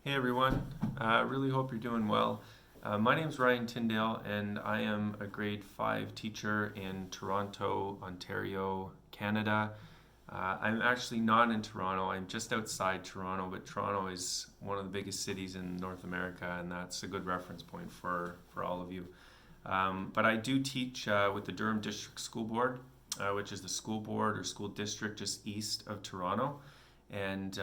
Hey everyone, really hope you're doing well. My name's Ryan Tyndale and I am a grade 5 teacher in Toronto, Ontario, Canada. I'm actually not in Toronto, I'm just outside Toronto, but Toronto is one of the biggest cities in North America and that's a good reference point for all of you. But I do teach with the Durham District School Board, which is the school board or school district just east of Toronto. And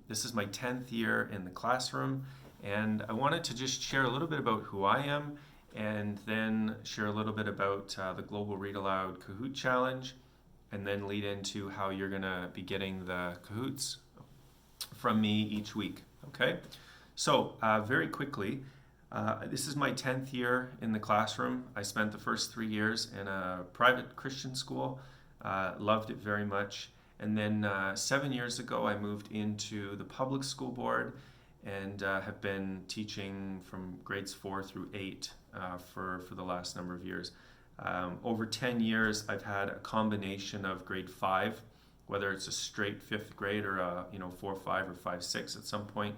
this is my 10th year in the classroom. And I wanted to just share a little bit about who I am and then share a little bit about the Global Read Aloud Kahoot Challenge and then lead into how you're going to be getting the Kahoots from me each week. Okay? So, very quickly, this is my 10th year in the classroom. I spent the first 3 years in a private Christian school, loved it very much. And then 7 years ago, I moved into the public school board and have been teaching from grades 4 through 8 for the last number of years. Over 10 years, I've had a combination of grade 5, whether it's a straight 5th grade or a 4, 5, or 5, 6 at some point.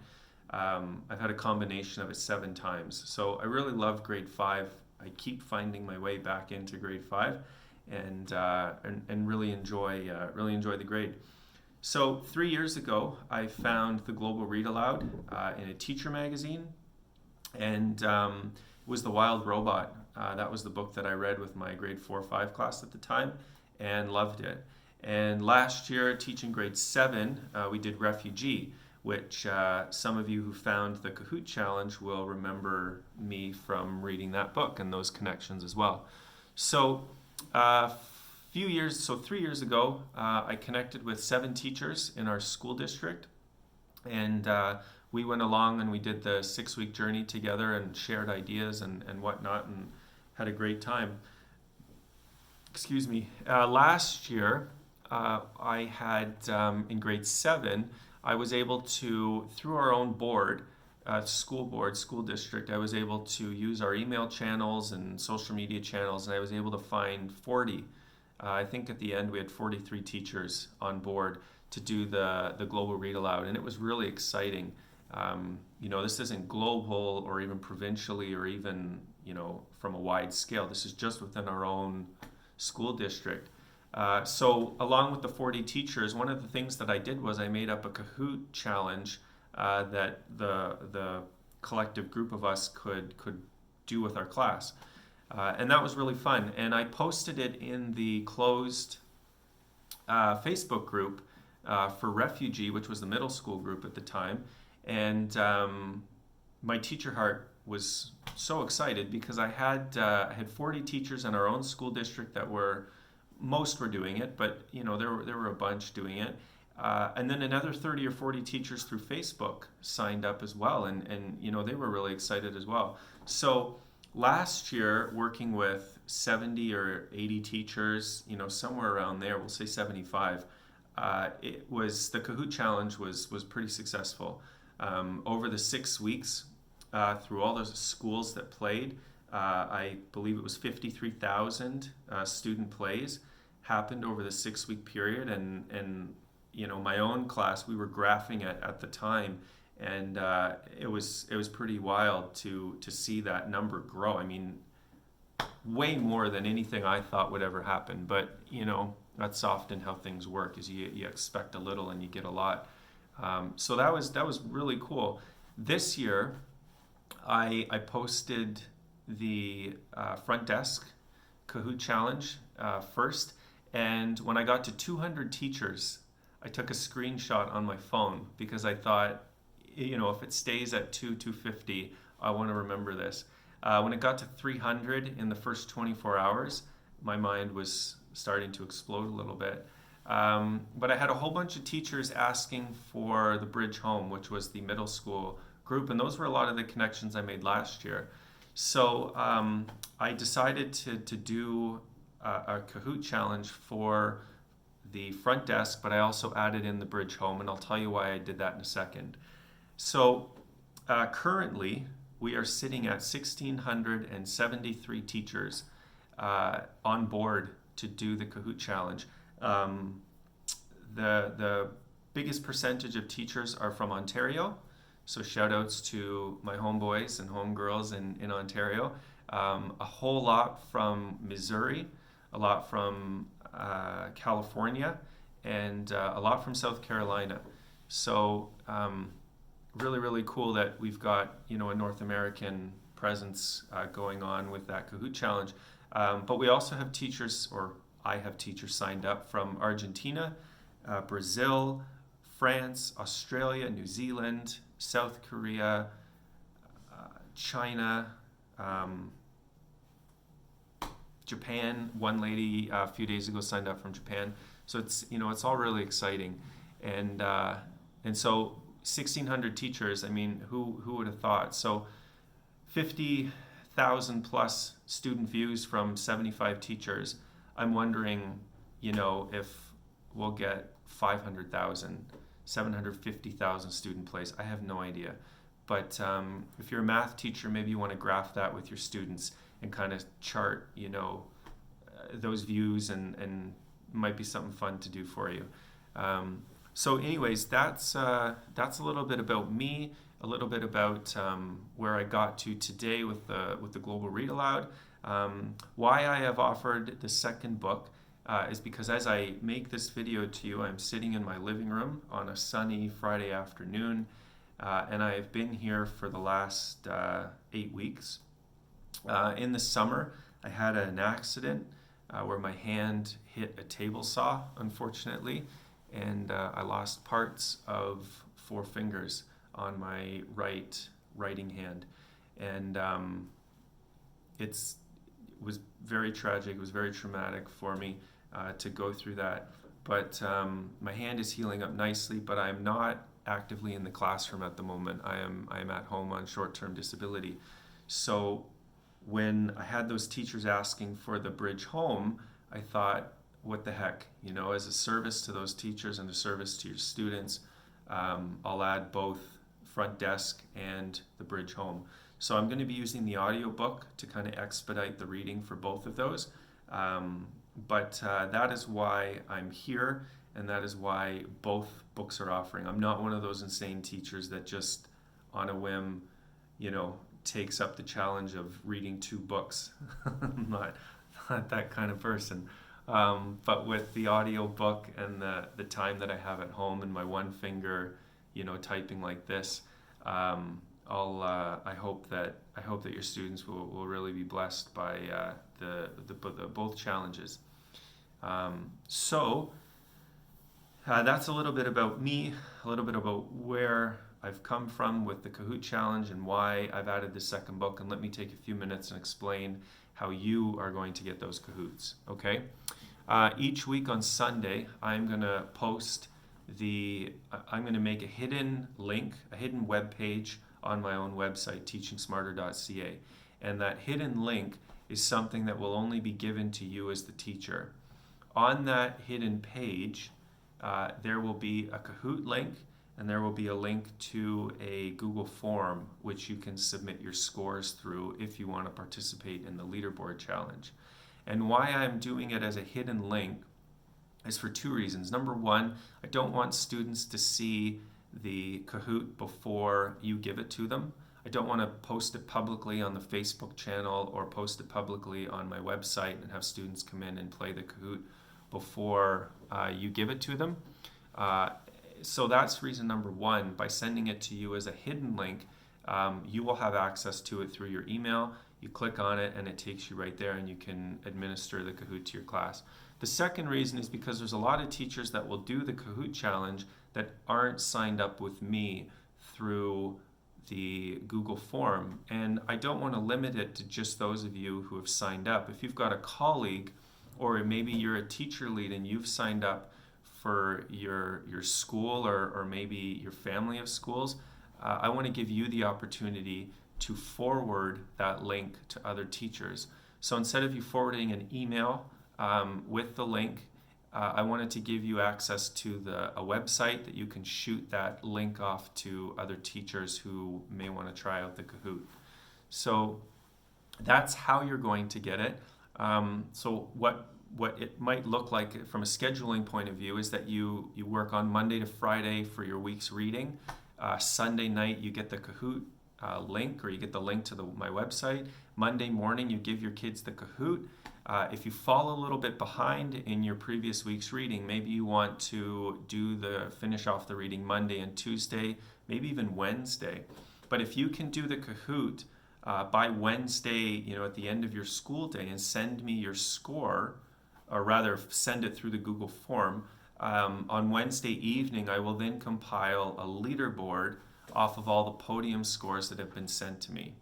I've had a combination of it 7 times. So I really love grade 5. I keep finding my way back into grade 5 and really enjoy the grade. So 3 years ago, I found the Global Read Aloud in a teacher magazine, and it was The Wild Robot. That was the book that I read with my grade 4-5 class at the time and loved it. And last year, teaching grade 7, we did Refugee, which some of you who found the Kahoot Challenge will remember me from reading that book and those connections as well. So 3 years ago, I connected with 7 teachers in our school district, and we went along and we did the 6-week journey together and shared ideas and whatnot and had a great time. Excuse me. Last year, I had, in grade 7, I was able to, through our own board, school district, I was able to use our email channels and social media channels, and I was able to find 40. I think at the end we had 43 teachers on board to do the Global Read Aloud, and it was really exciting. This isn't global or even provincially or even, from a wide scale. This is just within our own school district. So along with the 40 teachers, one of the things that I did was I made up a Kahoot challenge that the collective group of us could do with our class. And that was really fun. And I posted it in the closed Facebook group for Refugee, which was the middle school group at the time. And my teacher heart was so excited because I had 40 teachers in our own school district that most were doing it, but there were a bunch doing it. And then another 30 or 40 teachers through Facebook signed up as well, and they were really excited as well. So last year, working with 70 or 80 teachers, somewhere around there, we'll say 75, the Kahoot Challenge was pretty successful. Over the 6 weeks, through all those schools that played, I believe it was 53,000 student plays happened over the 6-week period, and my own class, we were graphing it at the time, and it was pretty wild to see that number grow. I mean, way more than anything I thought would ever happen. But that's often how things work: is you expect a little and you get a lot. So that was really cool. This year, I posted the front desk Kahoot challenge first, and when I got to 200 teachers, I took a screenshot on my phone because I thought, if it stays at 250, I want to remember this. When it got to 300 in the first 24 hours, my mind was starting to explode a little bit. But I had a whole bunch of teachers asking for the Bridge Home, which was the middle school group, and those were a lot of the connections I made last year. So I decided to do a Kahoot challenge for the front desk, but I also added in the Bridge Home, and I'll tell you why I did that in a second. So currently, we are sitting at 1,673 teachers on board to do the Kahoot challenge. The biggest percentage of teachers are from Ontario, So shout outs to my homeboys and homegirls in Ontario. A whole lot from Missouri, a lot from California, and a lot from South Carolina. So really, really cool that we've got, a North American presence going on with that Kahoot challenge. But we also have teachers, or I have teachers signed up from Argentina, Brazil, France, Australia, New Zealand, South Korea, China, Japan. One lady a few days ago signed up from Japan. So it's all really exciting, and so 1,600 teachers. I mean, who would have thought? So 50,000 plus student views from 75 teachers. I'm wondering, if we'll get 500,000, 750,000 student plays. I have no idea. But if you're a math teacher, maybe you want to graph that with your students and kind of chart, those views, and might be something fun to do for you. So anyways, that's a little bit about me, a little bit about where I got to today with the Global Read Aloud. Why I have offered the second book is because as I make this video to you, I'm sitting in my living room on a sunny Friday afternoon, and I have been here for the last 8 weeks. In the summer, I had an accident where my hand hit a table saw, unfortunately, and I lost parts of 4 fingers on my writing hand, and it was very tragic. It was very traumatic for me to go through that. But my hand is healing up nicely, but I'm not actively in the classroom at the moment. I am at home on short-term disability. So when I had those teachers asking for the bridge home, I thought, what the heck, as a service to those teachers and a service to your students, I'll add both front desk and the bridge home. So I'm going to be using the audiobook to kind of expedite the reading for both of those. But that is why I'm here, and that is why both books are offering. I'm not one of those insane teachers that just on a whim, takes up the challenge of reading 2 books. I'm not that kind of person. But with the audio book and the time that I have at home and my one finger, typing like this, I hope that your students will really be blessed by the both challenges. So that's a little bit about me, a little bit about where I've come from with the Kahoot challenge and why I've added this second book. And let me take a few minutes and explain how you are going to get those Kahoots. Okay. Each week on Sunday, I'm going to make a hidden link, a hidden web page on my own website, teachingsmarter.ca. And that hidden link is something that will only be given to you as the teacher. On that hidden page, there will be a Kahoot link, and there will be a link to a Google form which you can submit your scores through if you want to participate in the leaderboard challenge. And why I'm doing it as a hidden link is for 2 reasons. Number one, I don't want students to see the Kahoot before you give it to them. I don't want to post it publicly on the Facebook channel or post it publicly on my website and have students come in and play the Kahoot before you give it to them. So that's reason number one. By sending it to you as a hidden link, you will have access to it through your email. You click on it and it takes you right there, and you can administer the Kahoot to your class. The second reason is because there's a lot of teachers that will do the Kahoot challenge that aren't signed up with me through the Google form, and I don't want to limit it to just those of you who have signed up. If you've got a colleague, or maybe you're a teacher lead and you've signed up for your school or maybe your family of schools, I want to give you the opportunity to forward that link to other teachers. So instead of you forwarding an email with the link, I wanted to give you access to a website that you can shoot that link off to other teachers who may want to try out the Kahoot. So that's how you're going to get it. So what it might look like from a scheduling point of view is that you work on Monday to Friday for your week's reading. Sunday night, you get the Kahoot link, or you get the link to my website. Monday morning, you give your kids the Kahoot. If you fall a little bit behind in your previous week's reading, maybe you want to finish off the reading Monday and Tuesday, maybe even Wednesday. But if you can do the Kahoot by Wednesday, at the end of your school day, and send me your score, or rather send it through the Google form, on Wednesday evening, I will then compile a leaderboard off of all the podium scores that have been sent to me.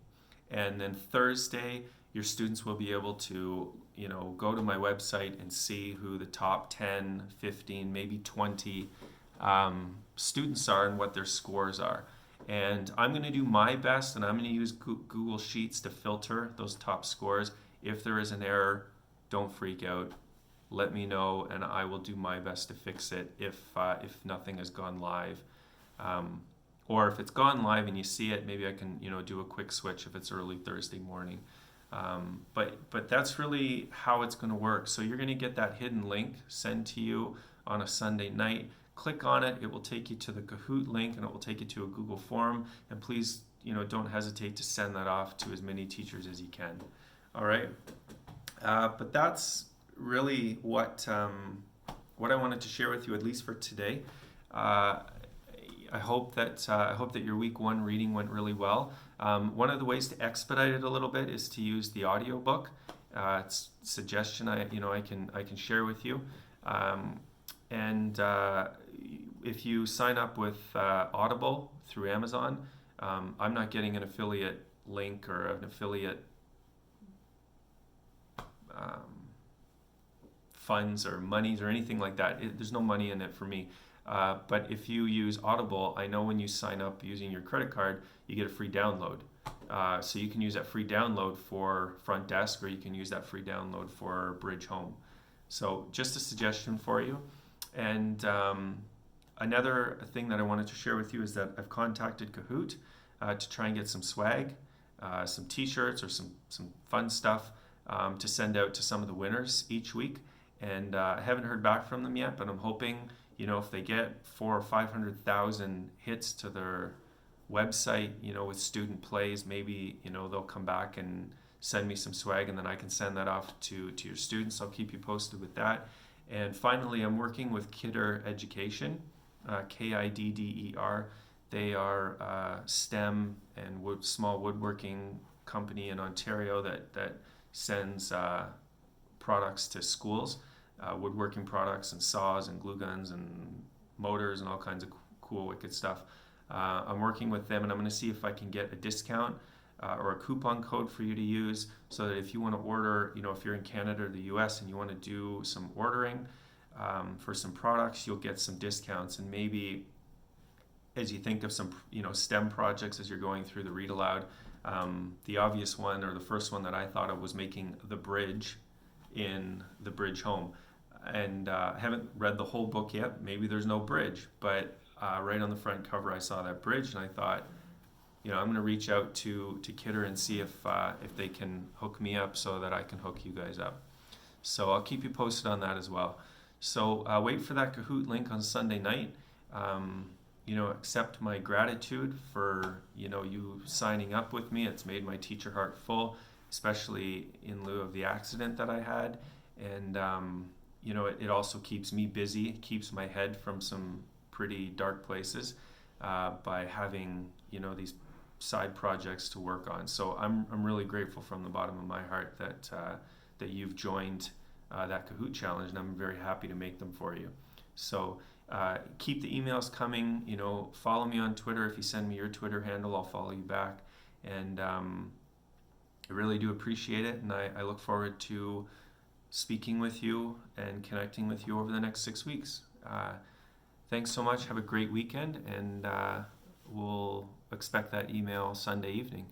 And then Thursday, your students will be able to, go to my website and see who the top 10, 15, maybe 20 students are and what their scores are. And I'm going to do my best, and I'm going to use Google Sheets to filter those top scores. If there is an error, don't freak out. Let me know, and I will do my best to fix it if nothing has gone live. Or if it's gone live and you see it, maybe I can do a quick switch if it's early Thursday morning. But that's really how it's going to work. So you're going to get that hidden link sent to you on a Sunday night. Click on it. It will take you to the Kahoot link, and it will take you to a Google form. And please, don't hesitate to send that off to as many teachers as you can. All right. But that's really what I wanted to share with you, at least for today. I hope that your week 1 reading went really well. One of the ways to expedite it a little bit is to use the audiobook. It's a suggestion I can share with you. And if you sign up with Audible through Amazon, I'm not getting an affiliate link or an affiliate funds or monies or anything like that. There's no money in it for me. But if you use Audible, I know when you sign up using your credit card, you get a free download. So you can use that free download for Front Desk, or you can use that free download for Bridge Home. So just a suggestion for you. And another thing that I wanted to share with you is that I've contacted Kahoot to try and get some swag, some t-shirts or some fun stuff to send out to some of the winners each week. And I haven't heard back from them yet, but I'm hoping, if they get 400,000 or 500,000 hits to their website, with student plays, maybe, they'll come back and send me some swag, and then I can send that off to your students. I'll keep you posted with that. And finally, I'm working with Kidder Education, Kidder. They are a STEM and small woodworking company in Ontario that sends products to schools, woodworking products and saws and glue guns and motors and all kinds of cool, wicked stuff. I'm working with them, and I'm going to see if I can get a discount or a coupon code for you to use, so that if you want to order, if you're in Canada or the US and you want to do some ordering for some products, you'll get some discounts. And maybe as you think of some, STEM projects as you're going through the read aloud, the obvious one, or the first one that I thought of, was making the bridge in the Bridge Home. And I haven't read the whole book yet. Maybe there's no bridge, but right on the front cover I saw that bridge, and I thought, I'm going to reach out to Kidder and see if they can hook me up so that I can hook you guys up. So I'll keep you posted on that as well. So wait for that Kahoot link on Sunday night. Accept my gratitude for you signing up with me. It's made my teacher heart full, especially in lieu of the accident that I had. And it also keeps me busy, keeps my head from some pretty dark places by having these side projects to work on. So I'm really grateful from the bottom of my heart that you've joined that Kahoot challenge, and I'm very happy to make them for you. So keep the emails coming. Follow me on Twitter. If you send me your Twitter handle, I'll follow you back. And I really do appreciate it, and I look forward to speaking with you and connecting with you over the next 6 weeks. Thanks so much. Have a great weekend, and we'll expect that email Sunday evening.